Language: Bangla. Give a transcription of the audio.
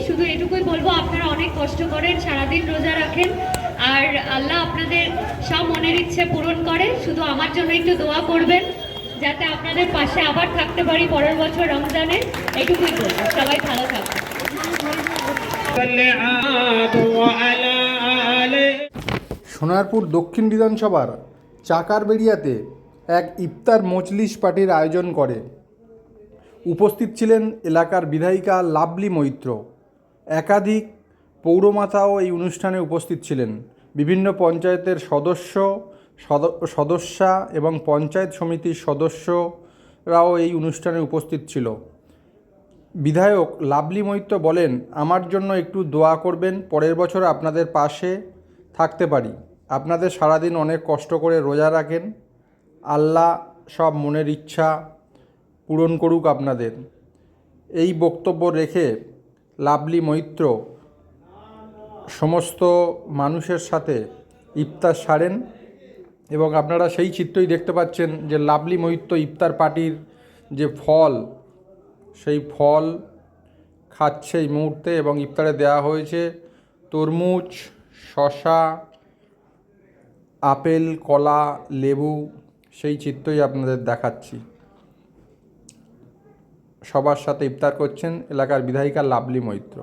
শুধু এটুকুই বলবো, আপনারা অনেক কষ্ট করেন, সারাদিন রোজা রাখেন, আর আল্লাহ আপনাদের সব মনের ইচ্ছে পূরণ করে। শুধু আমার জন্য একটু দোয়া করবেন যাতে আপনাদের পাশে আবার থাকতে পারি পরের বছর রমজানে। এটুকুই বলবো, সবাই ভালো থাকবেন। সোনারপুর দক্ষিণ বিধানসভার চাকারবেড়িয়াতে এক ইফতার মজলিস পার্টির আয়োজন করে। উপস্থিত ছিলেন এলাকার বিধায়িকা লাভলি মৈত্র। একাধিক পৌরমাতাও এই অনুষ্ঠানে উপস্থিত ছিলেন। বিভিন্ন পঞ্চায়েতের সদস্যা এবং পঞ্চায়েত সমিতির সদস্যরাও এই অনুষ্ঠানে উপস্থিত ছিল। বিধায়ক লাভলি মৈত্র বলেন, আমার জন্য একটু দোয়া করবেন, পরের বছর আপনাদের পাশে থাকতে পারি। আপনাদের সারাদিন অনেক কষ্ট করে রোজা রাখেন, আল্লাহ সব মনের ইচ্ছা পূরণ করুক আপনাদের। এই বক্তব্য রেখে লাভলি মৈত্র সমস্ত মানুষের সাথে ইফতার সারেন এবং আপনারা সেই চিত্রই দেখতে পাচ্ছেন যে লাভলি মৈত্র ইফতার পার্টির যে ফল, সেই ফল খাচ্ছে এই মুহূর্তে এবং ইফতারে দেওয়া হয়েছে তরমুজ, শশা, আপেল, কলা, লেবু। সেই চিত্রই আপনাদের দেখাচ্ছি। সবার সাথে ইফতার করছেন এলাকার বিধায়িকা লাভলি মৈত্র।